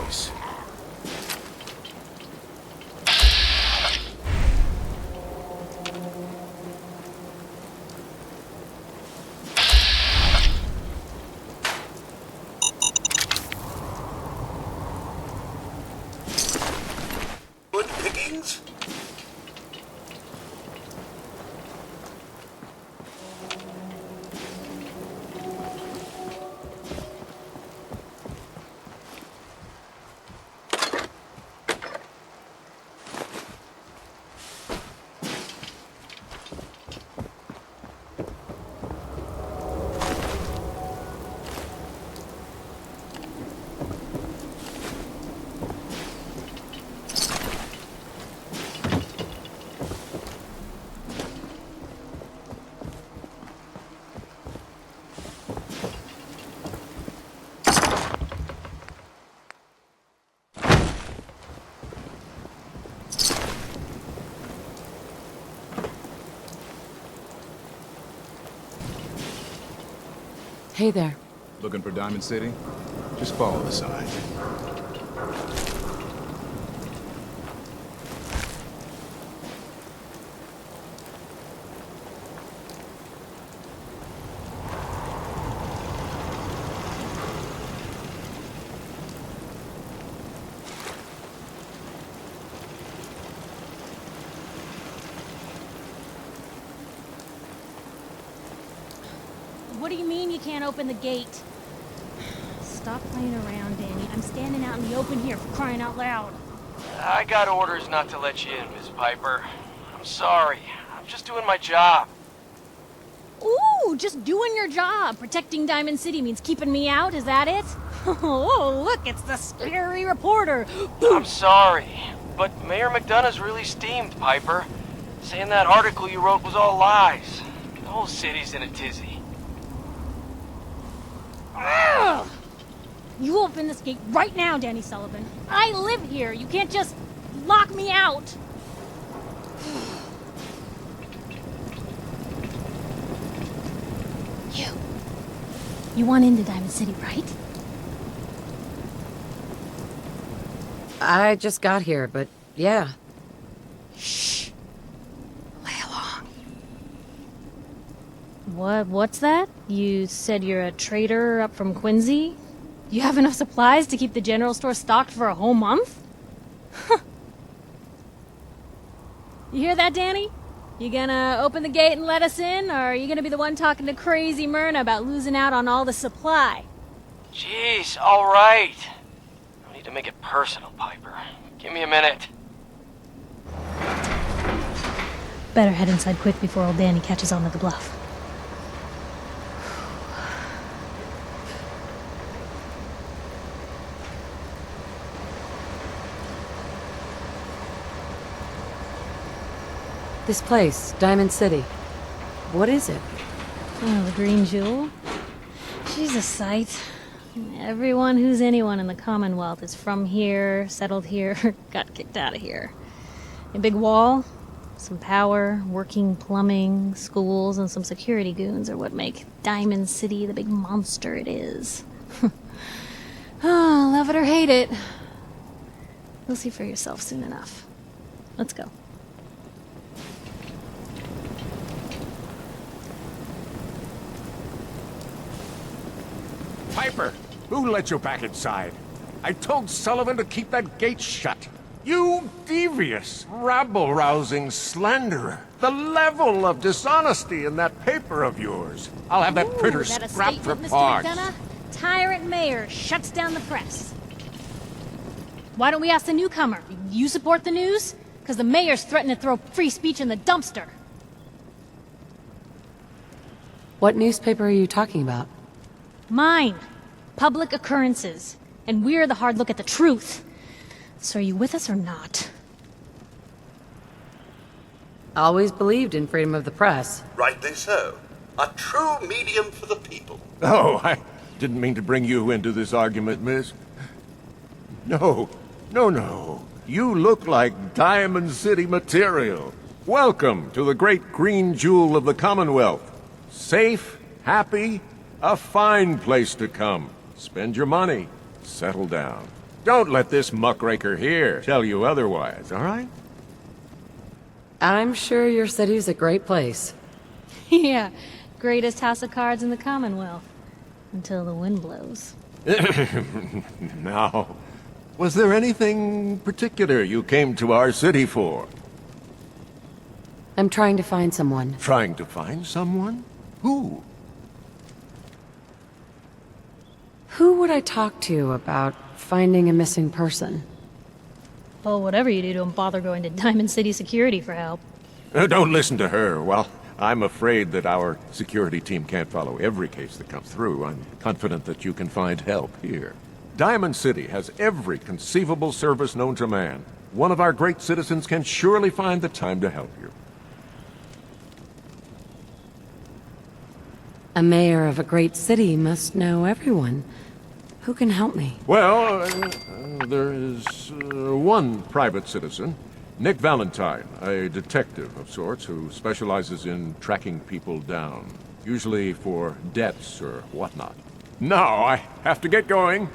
place. Good pickings? Hey there. Looking for Diamond City? Just follow the sign. What do you mean you can't open the gate? Stop playing around, Danny. I'm standing out in the open here for crying out loud. I got orders not to let you in, Miss Piper. I'm sorry. I'm just doing my job. Ooh, just doing your job. Protecting Diamond City means keeping me out, is that it? Oh, look, it's the scary reporter. I'm sorry, but Mayor McDonough's really steamed, Piper. Saying that article you wrote was all lies. The whole city's in a tizzy. Ugh! You open this gate right now, Danny Sullivan. I live here. You can't just lock me out. You want into Diamond City, right? I just got here, but yeah. Shh. Lay along. What's that? You said you're a trader up from Quincy? You have enough supplies to keep the general store stocked for a whole month? You hear that, Danny? You gonna open the gate and let us in, or are you gonna be the one talking to crazy Myrna about losing out on all the supply? Jeez, all right. No need to make it personal, Piper. Give me a minute. Better head inside quick before old Danny catches on to the bluff. This place, Diamond City. What is it? Oh, the Green Jewel? She's a sight. Everyone who's anyone in the Commonwealth is from here, settled here, got kicked out of here. A big wall, some power, working plumbing, schools, and some security goons are what make Diamond City the big monster it is. Oh, love it or hate it. You'll see for yourself soon enough. Let's go. Piper, who let you back inside? I told Sullivan to keep that gate shut. You devious, rabble-rousing slanderer. The level of dishonesty in that paper of yours. I'll have that printer Is that a scrapped for statement, Mr. parts. McDonough? Tyrant mayor shuts down the press. Why don't we ask the newcomer? You support the news? Because the mayor's threatened to throw free speech in the dumpster. What newspaper are you talking about? Mine. Public occurrences. And we're the hard look at the truth. So are you with us or not? Always believed in freedom of the press. Rightly so. A true medium for the people. Oh, I didn't mean to bring you into this argument, miss. No. You look like Diamond City material. Welcome to the great green jewel of the Commonwealth. Safe, happy, a fine place to come. Spend your money, settle down. Don't let this muckraker here tell you otherwise, all right? I'm sure your city's a great place. Yeah, greatest house of cards in the Commonwealth. Until the wind blows. Now, was there anything particular you came to our city for? I'm trying to find someone. Trying to find someone? Who? Who would I talk to about finding a missing person? Well, whatever you do, don't bother going to Diamond City Security for help. Don't listen to her. Well, I'm afraid that our security team can't follow every case that comes through. I'm confident that you can find help here. Diamond City has every conceivable service known to man. One of our great citizens can surely find the time to help you. A mayor of a great city must know everyone. Who can help me? Well, there is one private citizen, Nick Valentine, a detective of sorts who specializes in tracking people down, usually for debts or whatnot. Now, I have to get going.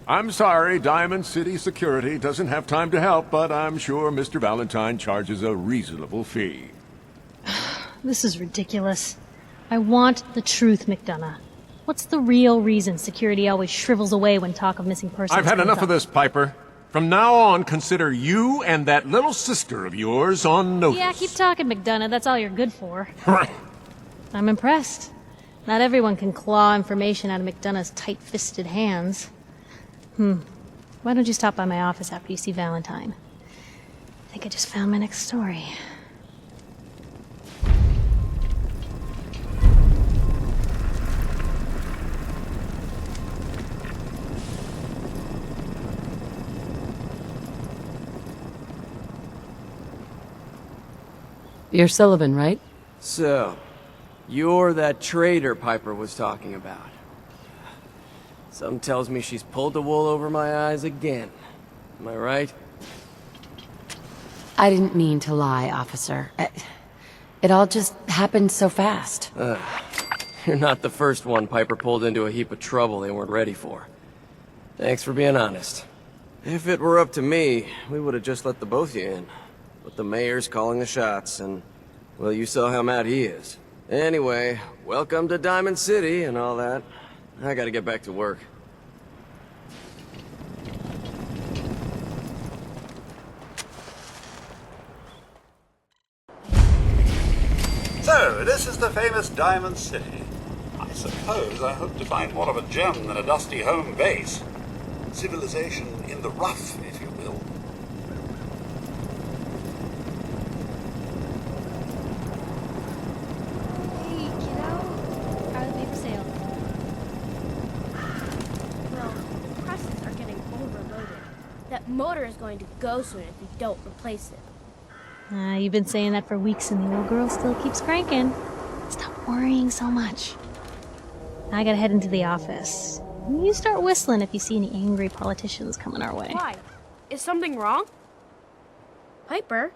I'm sorry, Diamond City Security doesn't have time to help, but I'm sure Mr. Valentine charges a reasonable fee. This is ridiculous. I want the truth, McDonough. What's the real reason security always shrivels away when talk of missing persons I've had comes enough up? of this, Piper. From now on, consider you and that little sister of yours on notice. Yeah, keep talking, McDonough. That's all you're good for. I'm impressed. Not everyone can claw information out of McDonough's tight-fisted hands. Why don't you stop by my office after you see Valentine? I think I just found my next story. You're Sullivan, right? So, you're that traitor Piper was talking about. Something tells me she's pulled the wool over my eyes again. Am I right? I didn't mean to lie, officer. It all just happened so fast. You're not the first one Piper pulled into a heap of trouble they weren't ready for. Thanks for being honest. If it were up to me, we would have just let the both of you in. But the mayor's calling the shots, and, well, you saw how mad he is. Anyway, welcome to Diamond City and all that. I gotta get back to work. So, this is the famous Diamond City. I suppose I hope to find more of a gem than a dusty home base. Civilization in the rough, if you will. Hey, kiddo. Are they for sale? Well, the presses are getting overloaded. That motor is going to go soon if we don't replace it. You've been saying that for weeks and the old girl still keeps cranking. Stop worrying so much. I gotta head into the office. You start whistling if you see any angry politicians coming our way. Why? Is something wrong? Piper?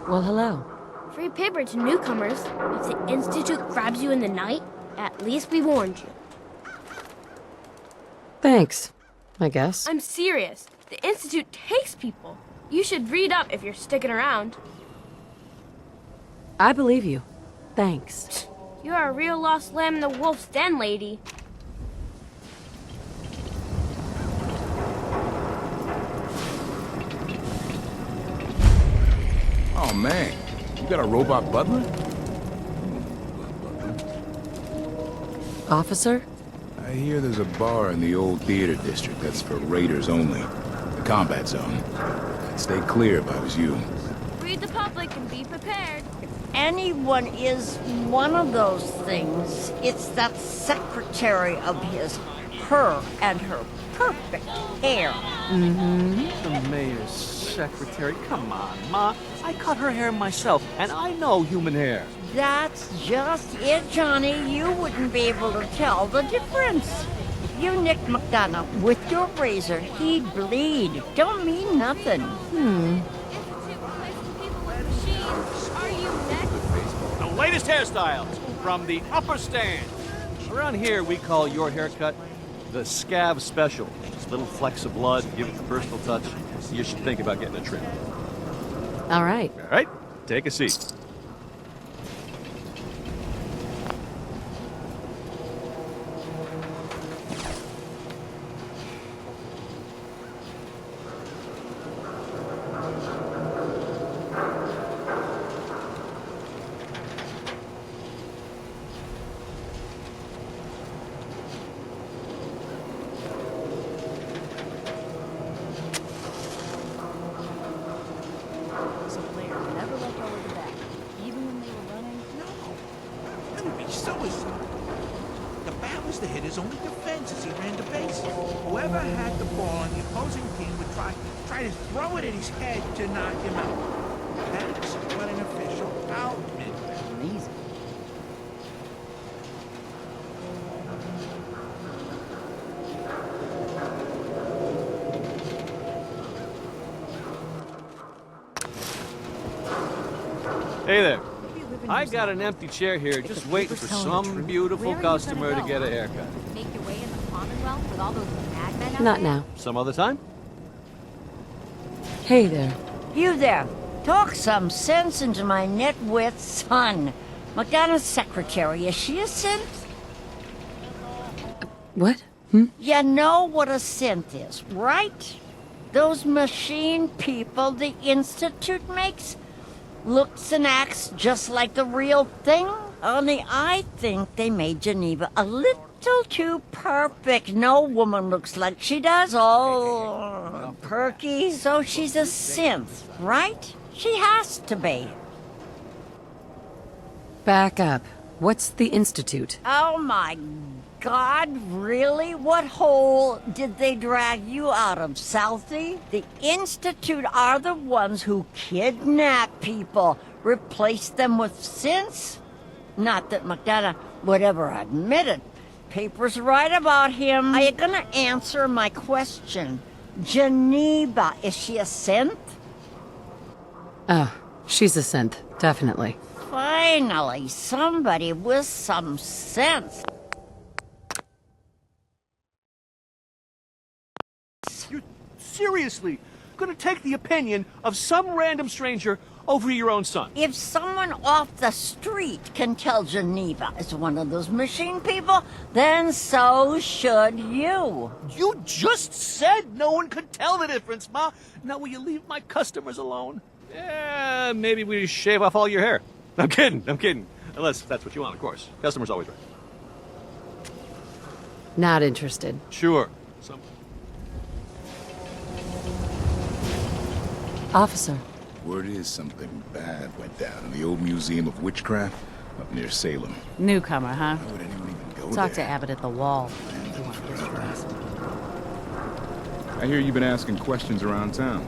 Well, hello. Free paper to newcomers. If the Institute grabs you in the night, at least we warned you. Thanks, I guess. I'm serious. The Institute takes people. You should read up if you're sticking around. I believe you. Thanks. You are a real lost lamb in the wolf's den, lady. Oh, man. You got a robot butler? Officer? I hear there's a bar in the old theater district that's for raiders only. The combat zone. I'd stay clear if I was you. Read the public and be prepared. Anyone is one of those things. It's that secretary of his, her and her perfect hair. The mayor's secretary? Come on, Ma. I cut her hair myself, and I know human hair. That's just it, Johnny. You wouldn't be able to tell the difference. If you nicked McDonough with your razor, he'd bleed. Don't mean nothing. Institute replacing people with machines. Are you next? The latest hairstyles. from the upper stand. Around here, we call your haircut the scab special. Just little flecks of blood, give it the personal touch. You should think about getting a trim. All right. All right, take a seat. Hey there. I got an empty chair here just waiting for some beautiful customer to get a haircut. Make your way in the Commonwealth with all those madmen out Not there? now. Some other time? Hey there. You there. Talk some sense into my nitwit son. McDonough's secretary, is she a synth? What? You know what a synth is, right? Those machine people the Institute makes? Looks and acts just like the real thing. Only I think they made Geneva a little too perfect. No woman looks like she does. All perky, so she's a synth, right? She has to be. Back up. What's the Institute? Oh my God, really? What hole did they drag you out of, Southie? The Institute are the ones who kidnap people, replace them with synths? Not that McDonough would ever admit it. Papers write about him. Are you gonna answer my question? Geneva, is she a synth? Oh, she's a synth. Definitely. Finally, somebody with some sense. You're seriously gonna take the opinion of some random stranger over your own son? If someone off the street can tell Geneva is one of those machine people, then so should you. You just said no one could tell the difference, Ma. Now will you leave my customers alone? Yeah, maybe we shave off all your hair. I'm kidding. Unless that's what you want, of course. Customer's always right. Not interested. Sure. Officer. Word is something bad went down in the old Museum of Witchcraft up near Salem. Newcomer, huh? Why would anyone even go Talk to there? Abbott at the wall. If you want history. I hear you've been asking questions around town.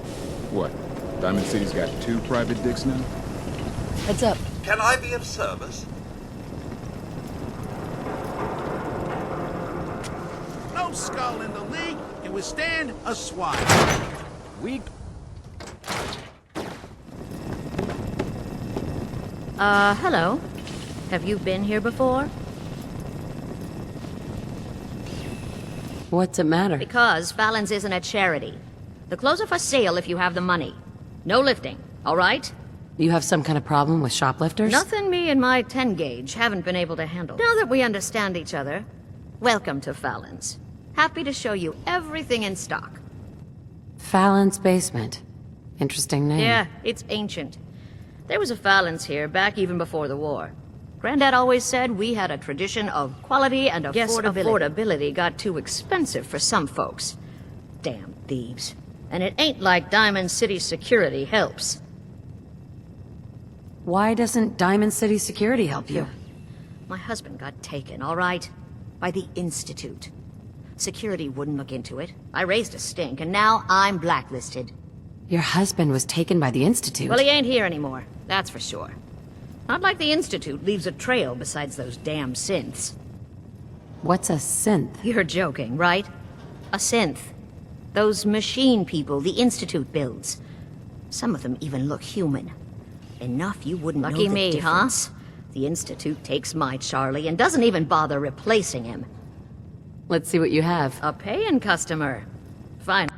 What? Diamond City's got 2 private dicks now? Heads up. Can I be of service? No skull in the league can withstand a swat. We... Hello. Have you been here before? What's it matter? Because Fallon's isn't a charity. The clothes are for sale if you have the money. No lifting, all right? You have some kind of problem with shoplifters? Nothing me and my 10 gauge haven't been able to handle. Now that we understand each other, welcome to Fallon's. Happy to show you everything in stock. Fallon's Basement. Interesting name. Yeah, it's ancient. There was a Fallon's here back even before the war. Granddad always said we had a tradition of quality and affordability. Yes, affordability got too expensive for some folks. Damn thieves. And it ain't like Diamond City security helps. Why doesn't Diamond City security help you? My husband got taken, all right? By the Institute. Security wouldn't look into it. I raised a stink, and now I'm blacklisted. Your husband was taken by the Institute? Well, he ain't here anymore, that's for sure. Not like the Institute leaves a trail besides those damn synths. What's a synth? You're joking, right? A synth. Those machine people the Institute builds. Some of them even look human. Enough you wouldn't know the difference. The Institute takes my Charlie and doesn't even bother replacing him. Let's see what you have. A paying customer. Fine.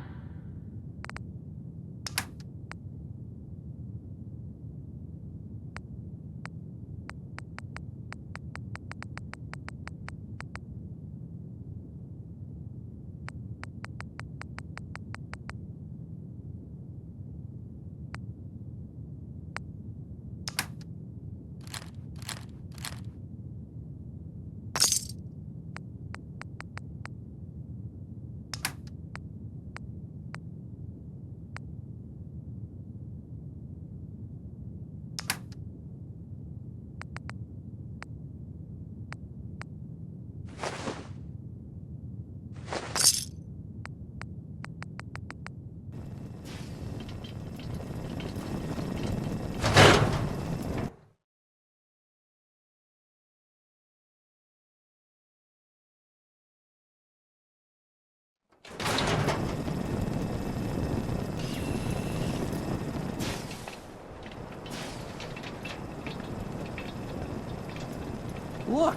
Look,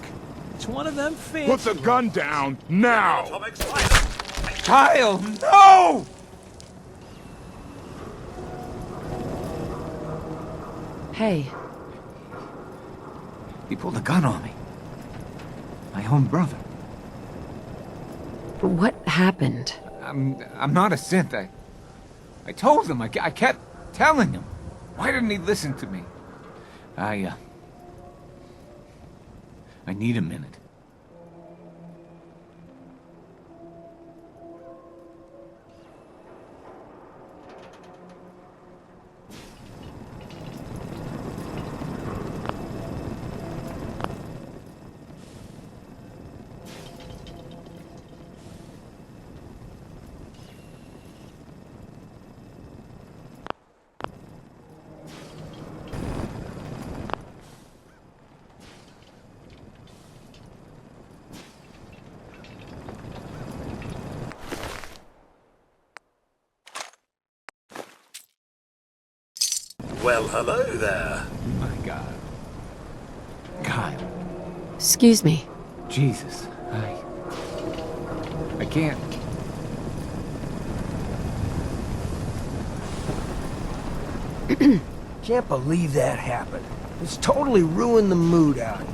it's one of them fancy... Put the gun down, now! Kyle, no! Hey. He pulled a gun on me. My own brother. What happened? I'm not a synth. I told him. I kept telling him. Why didn't he listen to me? I need a minute. Well, hello there. My God. Kyle. Excuse me. Jesus. I can't. Can't believe that happened. It's totally ruined the mood out here.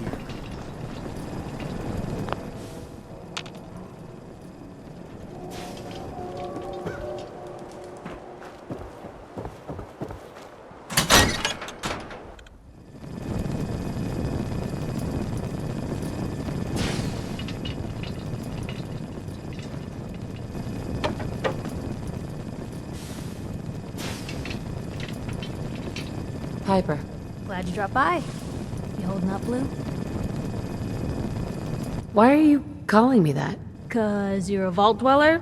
Piper. Glad you dropped by. You holding up, Blue? Why are you calling me that? 'Cause you're a vault dweller?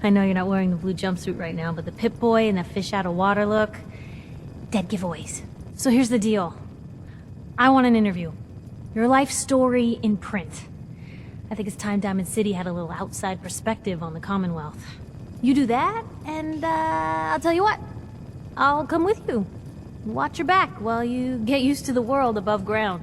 I know you're not wearing the blue jumpsuit right now, but the Pip-Boy and the fish out of water look... dead giveaways. So here's the deal. I want an interview. Your life story in print. I think it's time Diamond City had a little outside perspective on the Commonwealth. You do that, and I'll tell you what. I'll come with you. Watch your back while you get used to the world above ground.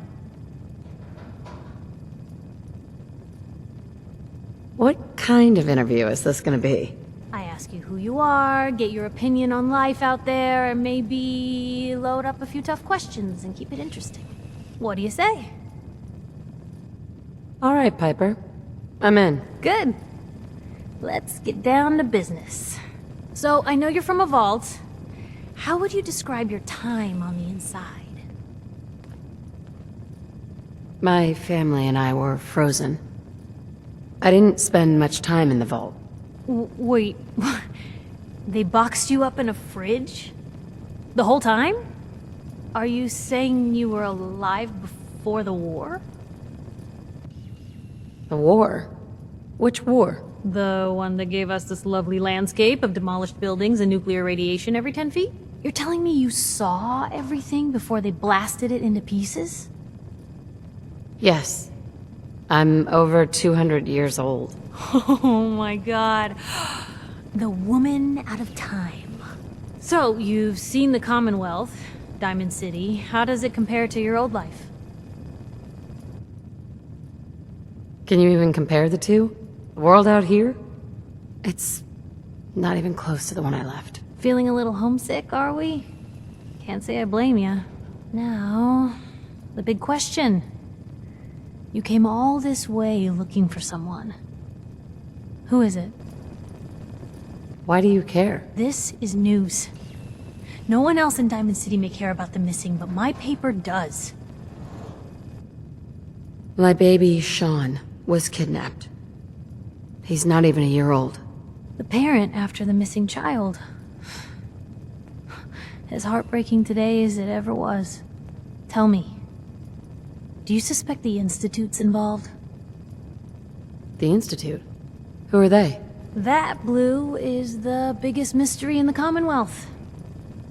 What kind of interview is this gonna be? I ask you who you are, get your opinion on life out there, and maybe load up a few tough questions and keep it interesting. What do you say? All right, Piper. I'm in. Good. Let's get down to business. So, I know you're from a vault. How would you describe your time on the inside? My family and I were frozen. I didn't spend much time in the vault. Wait, they boxed you up in a fridge? The whole time? Are you saying you were alive before the war? The war? Which war? The one that gave us this lovely landscape of demolished buildings and nuclear radiation every 10 feet? You're telling me you saw everything before they blasted it into pieces? Yes. I'm over 200 years old. Oh my god. The woman out of time. So, you've seen the Commonwealth, Diamond City. How does it compare to your old life? Can you even compare the two? The world out here? It's not even close to the one I left. Feeling a little homesick, are we? Can't say I blame you. Now, the big question. You came all this way looking for someone. Who is it? Why do you care? This is news. No one else in Diamond City may care about the missing, but my paper does. My baby, Sean, was kidnapped. He's not even a year old. The parent after the missing child. As heartbreaking today as it ever was. Tell me, do you suspect the Institute's involved? The Institute? Who are they? That, Blue, is the biggest mystery in the Commonwealth.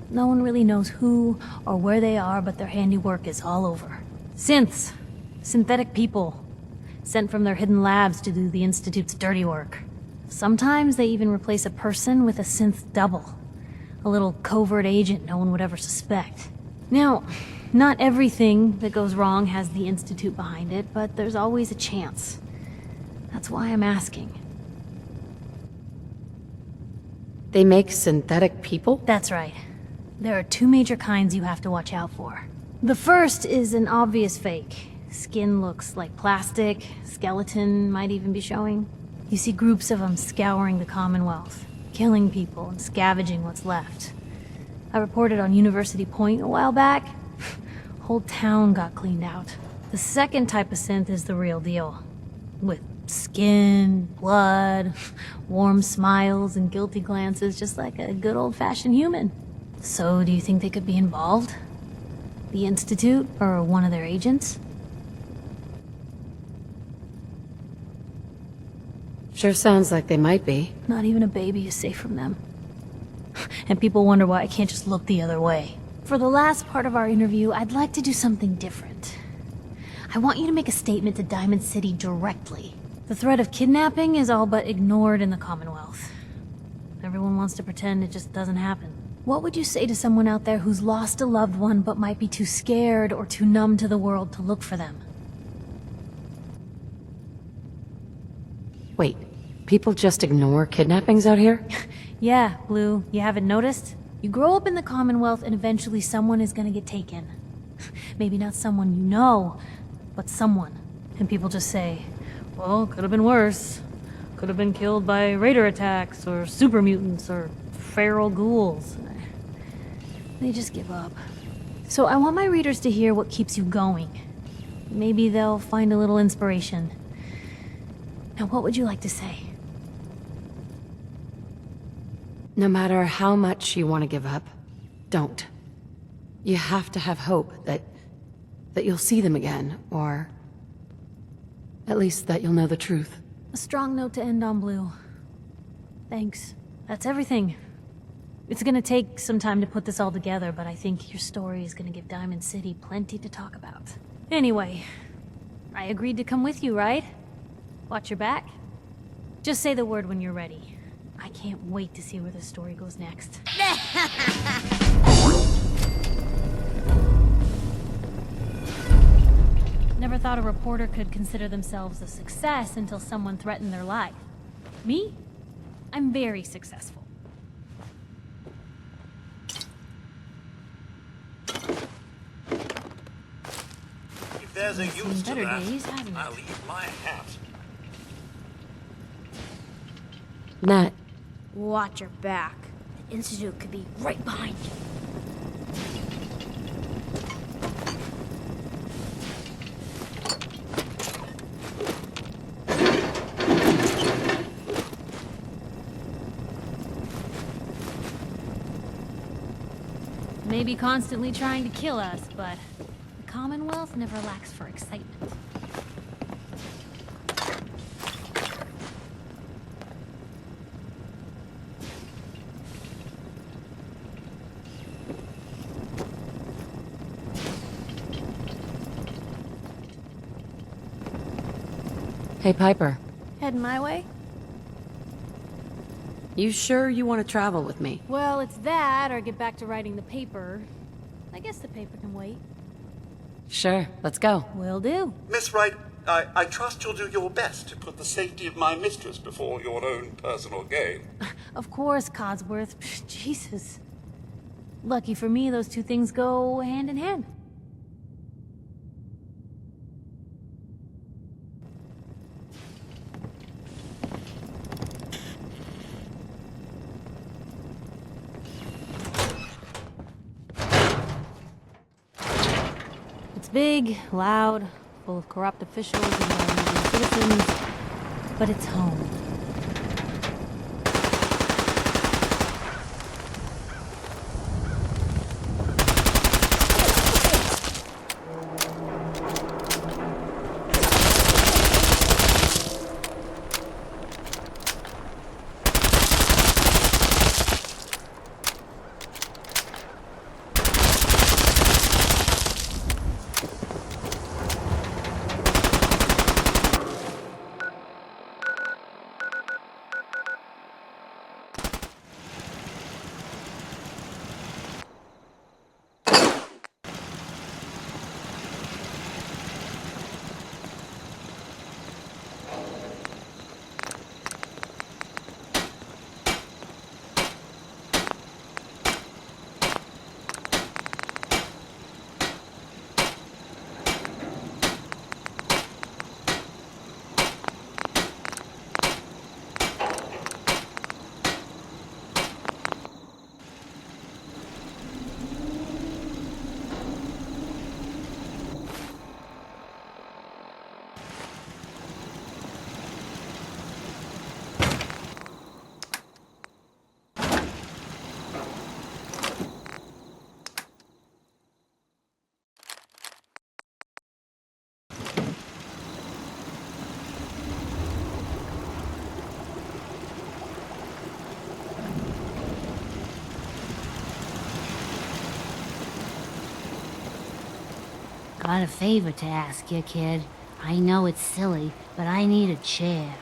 No one really knows who or where they are, but their handiwork is all over. Synths. Synthetic people. Sent from their hidden labs to do the Institute's dirty work. Sometimes they even replace a person with a synth double. A little covert agent no one would ever suspect. Now, not everything that goes wrong has the Institute behind it, but there's always a chance. That's why I'm asking. They make synthetic people? That's right. There are two major kinds you have to watch out for. The first is an obvious fake. Skin looks like plastic, skeleton might even be showing. You see groups of them scouring the Commonwealth, killing people and scavenging what's left. I reported on University Point a while back. Whole town got cleaned out. The second type of synth is the real deal. With skin, blood, warm smiles, and guilty glances, just like a good old-fashioned human. So, do you think they could be involved? The Institute, or one of their agents? Sure sounds like they might be. Not even a baby is safe from them. And people wonder why I can't just look the other way. For the last part of our interview, I'd like to do something different. I want you to make a statement to Diamond City directly. The threat of kidnapping is all but ignored in the Commonwealth. Everyone wants to pretend it just doesn't happen. What would you say to someone out there who's lost a loved one but might be too scared or too numb to the world to look for them? Wait, people just ignore kidnappings out here? Yeah, Blue, you haven't noticed? You grow up in the Commonwealth and eventually someone is gonna get taken. Maybe not someone you know, but someone. And people just say, well, could have been worse. Could have been killed by raider attacks, or super mutants, or feral ghouls. They just give up. So I want my readers to hear what keeps you going. Maybe they'll find a little inspiration. Now, what would you like to say? No matter how much you want to give up, don't. You have to have hope that you'll see them again, or at least that you'll know the truth. A strong note to end on, Blue. Thanks. That's everything. It's gonna take some time to put this all together, but I think your story is gonna give Diamond City plenty to talk about. Anyway, I agreed to come with you, right? Watch your back. Just say the word when you're ready. I can't wait to see where the story goes next. Never thought a reporter could consider themselves a success until someone threatened their life. Me? I'm very successful. If there's a use to better that, days, hasn't it? I'll leave my hat. Nat. Watch your back. The Institute could be right behind you. Maybe constantly trying to kill us, but the Commonwealth never lacks for excitement. Hey, Piper. Heading my way? You sure you want to travel with me? Well, it's that, or get back to writing the paper. I guess the paper can wait. Sure, let's go. Will do. Miss Wright, I trust you'll do your best to put the safety of my mistress before your own personal gain. Of course, Codsworth. Jesus. Lucky for me, those two things go hand in hand. It's big, loud, full of corrupt officials and violating citizens, but it's home. Got a favor to ask you, kid. I know it's silly, but I need a chair.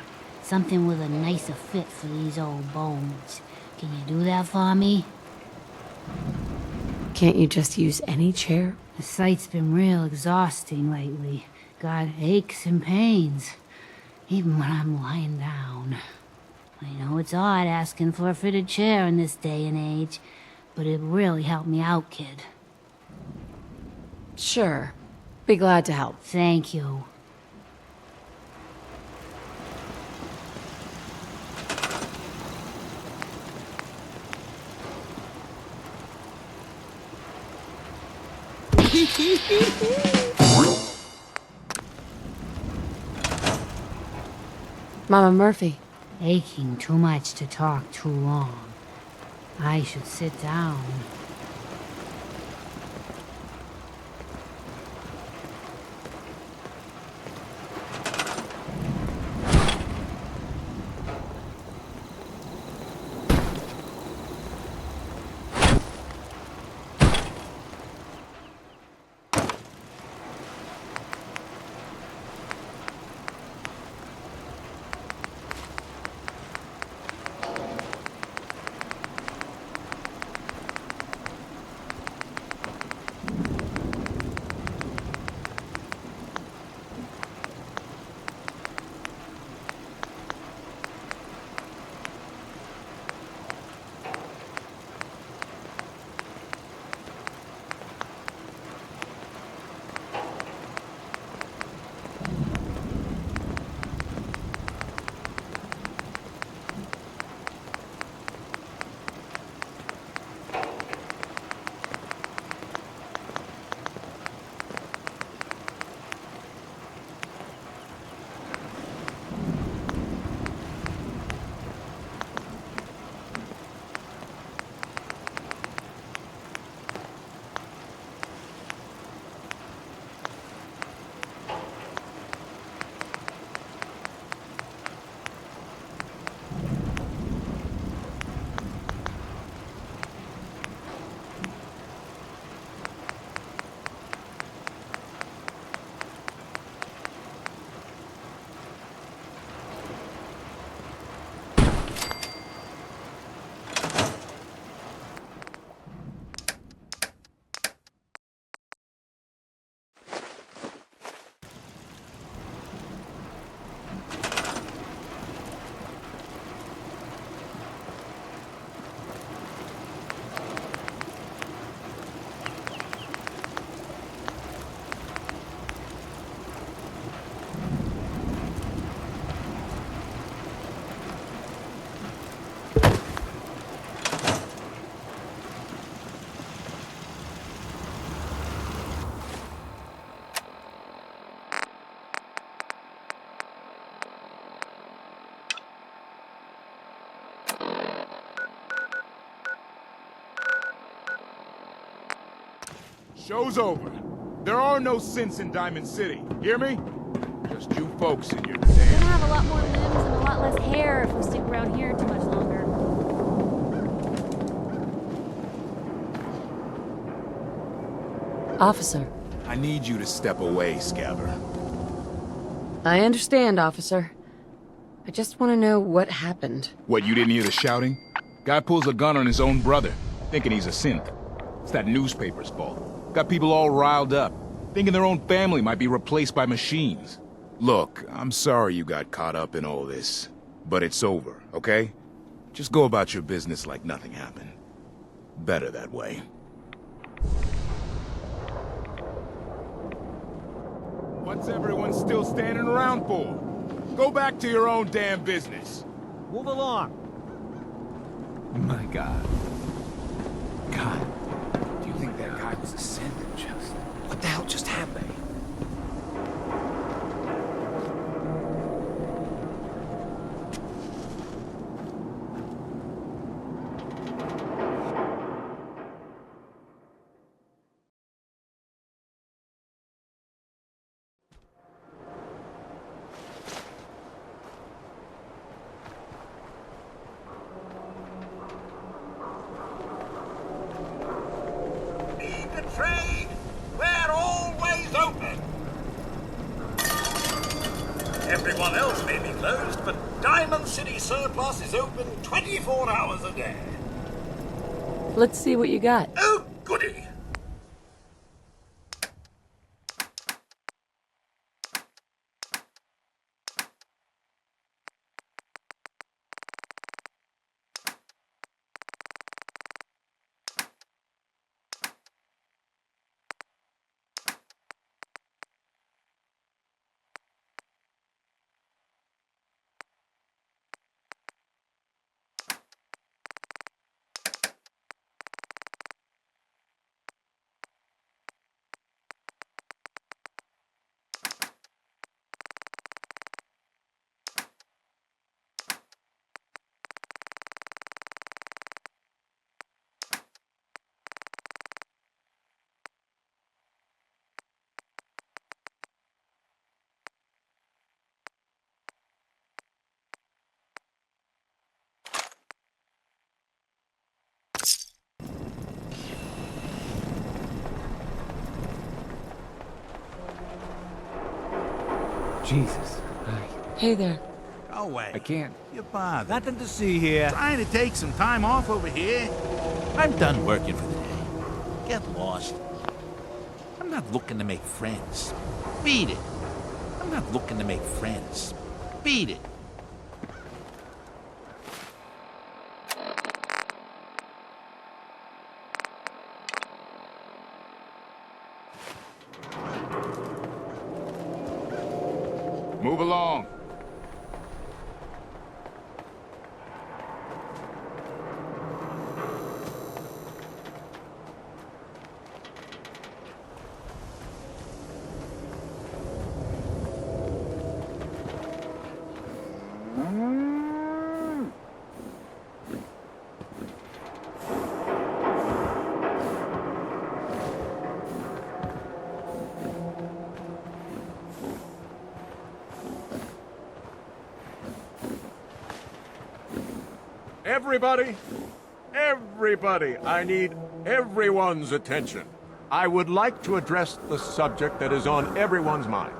Something with a nicer fit for these old bones. Can you do that for me? Can't you just use any chair? The site's been real exhausting lately. Got aches and pains, even when I'm lying down. I know it's odd asking for a fitted chair in this day and age, but it really helped me out, kid. Sure. Be glad to help. Thank you. Mama Murphy. Aching too much to talk too long. I should sit down. Show's over. There are no synths in Diamond City. Hear me? Just you folks in your We're gonna damn... have a lot more limbs and a lot less hair if we stick around here too much longer. Officer. I need you to step away, Scabber. I understand, officer. I just want to know what happened. What, you didn't hear the shouting? Guy pulls a gun on his own brother, thinking he's a synth. It's that newspaper's fault. Got people all riled up, thinking their own family might be replaced by machines. Look, I'm sorry you got caught up in all this, but it's over, okay? Just go about your business like nothing happened. Better that way. What's everyone still standing around for? Go back to your own damn business. Move along. My God. God. Do you think that guy was a synth? Just... What the hell just happened? Trade, we're always open. Everyone else may be closed, but Diamond City Surplus is open 24 hours a day. Let's see what you got. Oh, goody. Jesus. Hey there. Go away. I can't. You're bothered. Nothing to see here. Trying to take some time off over here. I'm done working for the day. Get lost. I'm not looking to make friends. Beat it. I'm not looking to make friends. Beat it. Move along. Everybody, I need everyone's attention. I would like to address the subject that is on everyone's mind.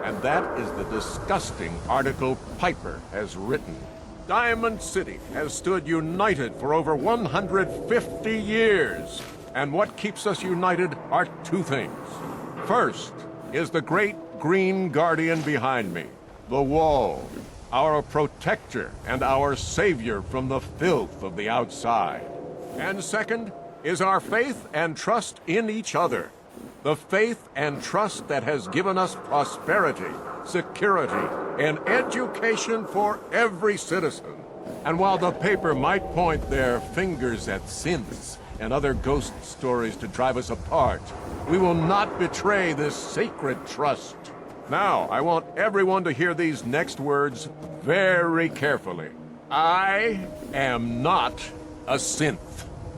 And that is the disgusting article Piper has written. Diamond City has stood united for over 150 years. And what keeps us united are two things. First is the great green guardian behind me, the wall. Our protector and our savior from the filth of the outside. And second is our faith and trust in each other. The faith and trust that has given us prosperity, security, and education for every citizen. And while the paper might point their fingers at synths and other ghost stories to drive us apart, we will not betray this sacred trust. Now, I want everyone to hear these next words very carefully. I am not a synth.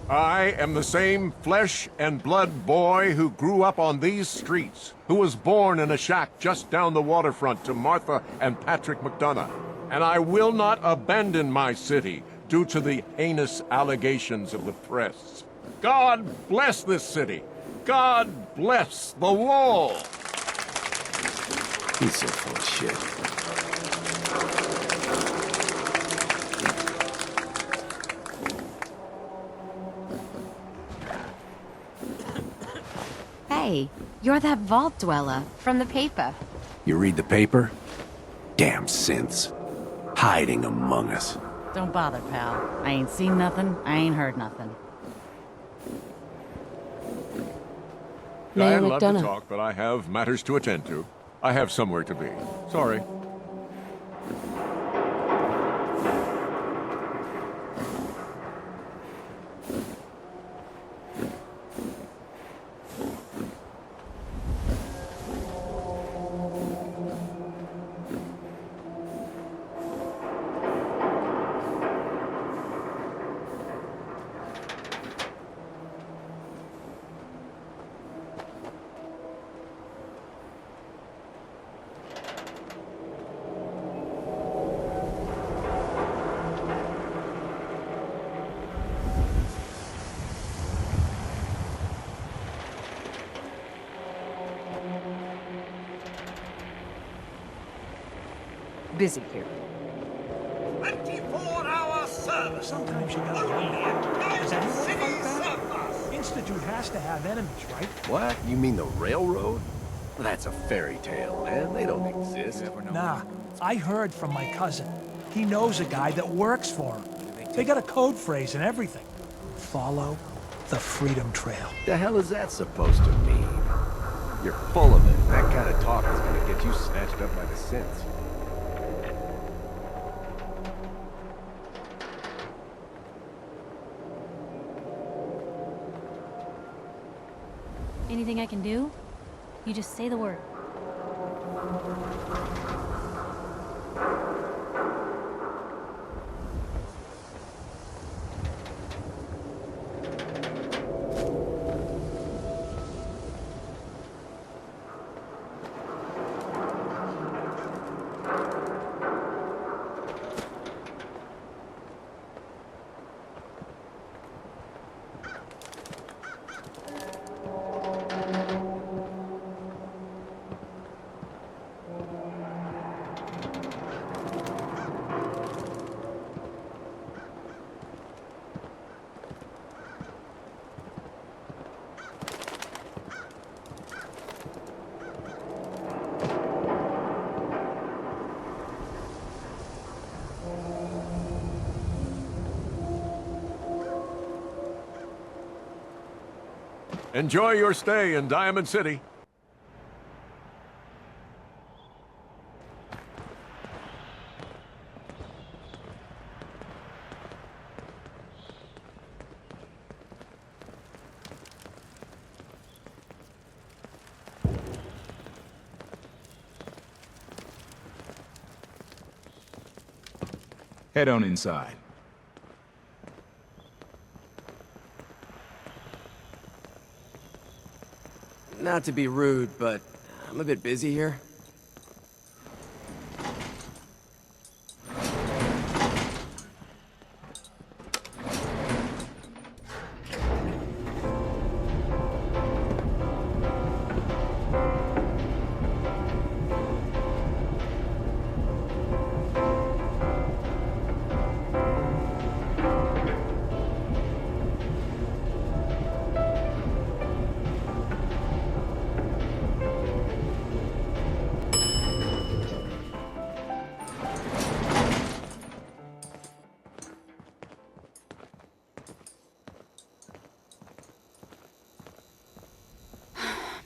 I am the same flesh and blood boy who grew up on these streets, who was born in a shack just down the waterfront to Martha and Patrick McDonough. And I will not abandon my city due to the heinous allegations of the press. God bless this city. God bless the wall. He's so full of shit. Hey, you're that vault dweller from the paper. You read the paper? Damn synths. Hiding among us. Don't bother, pal. I ain't seen nothing, I ain't heard nothing. Mayor I'd love to McDonough. talk, but I have matters to attend to. I have somewhere to be. Sorry. Busy here. 24-hour service. Sometimes you gotta wait. Does anyone fight back? Institute has to have enemies, right? What? You mean the railroad? That's a fairy tale, man. They don't exist. Nah, I heard from my cousin. He knows a guy that works for him. They got a code phrase and everything. Follow the Freedom Trail. The hell is that supposed to mean? You're full of it. That kind of talk is gonna get you snatched up by the synths. Anything I can do? You just say the word. Enjoy your stay in Diamond City. Head on inside. Not to be rude, but I'm a bit busy here.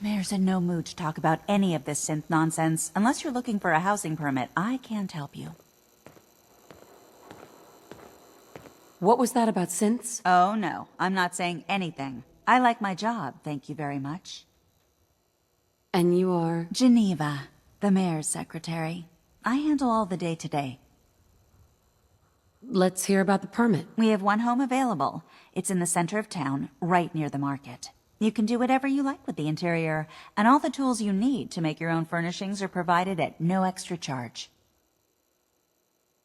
Mayor's in no mood to talk about any of this synth nonsense. Unless you're looking for a housing permit, I can't help you. What was that about synths? Oh, no. I'm not saying anything. I like my job, thank you very much. And you are? Geneva, the mayor's secretary. I handle all the day-to-day. let's hear about the permit. We have one home available. It's in the center of town, right near the market. You can do whatever you like with the interior, and all the tools you need to make your own furnishings are provided at no extra charge.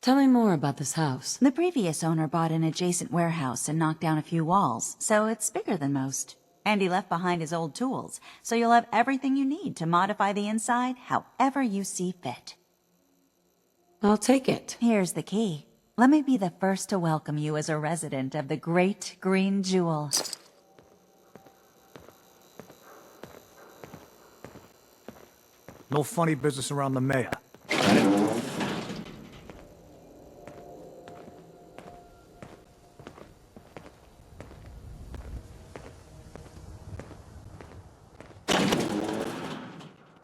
Tell me more about this house. The previous owner bought an adjacent warehouse and knocked down a few walls, so it's bigger than most. And he left behind his old tools, so you'll have everything you need to modify the inside however you see fit. I'll take it. Here's the key. Let me be the first to welcome you as a resident of the Great Green Jewel. No funny business around the mayor.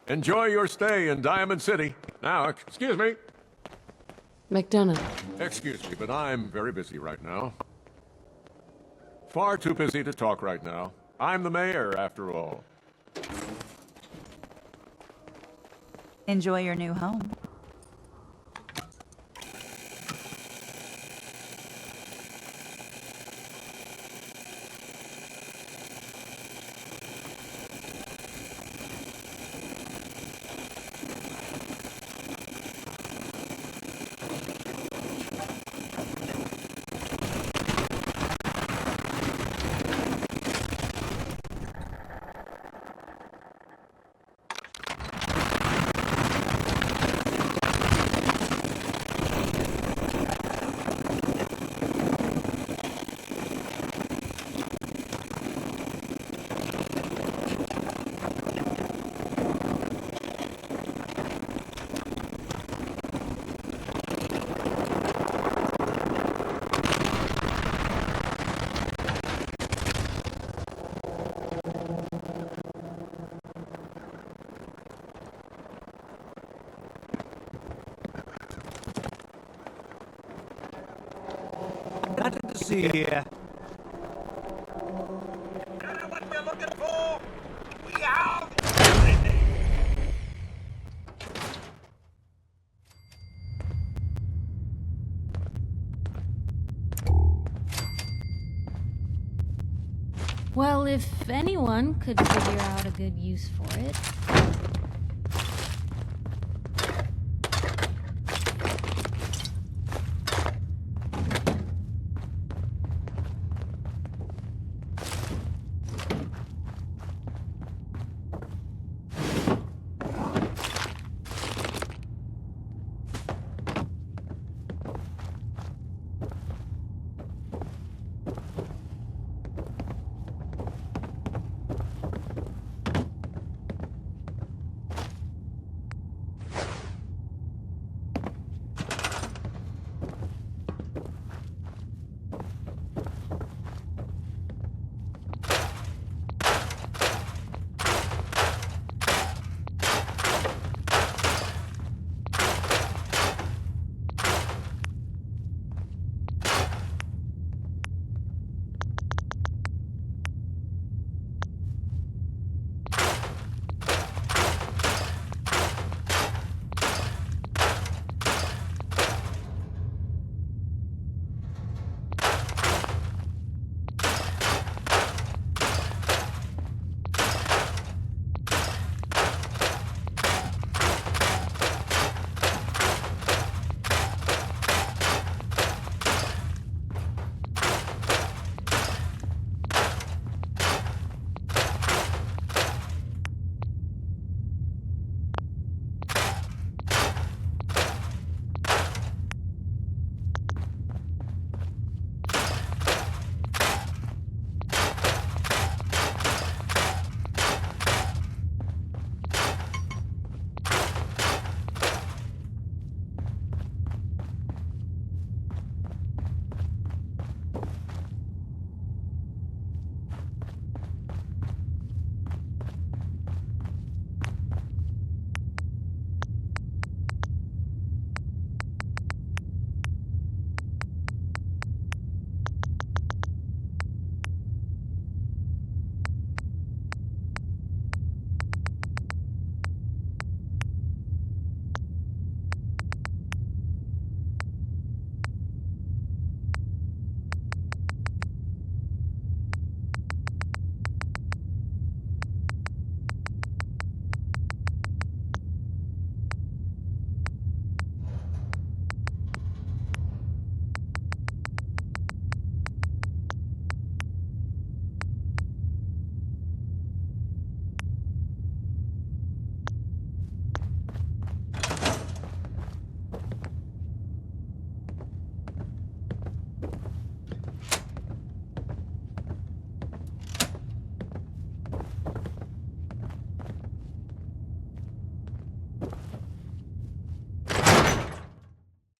Enjoy your stay in Diamond City. Now, excuse me. McDonough. Excuse me, but I'm very busy right now. Far too busy to talk right now. I'm the mayor, after all. Enjoy your new home. Nothing to see here. What we're looking for? We have Well, if anyone could figure out a good use for it.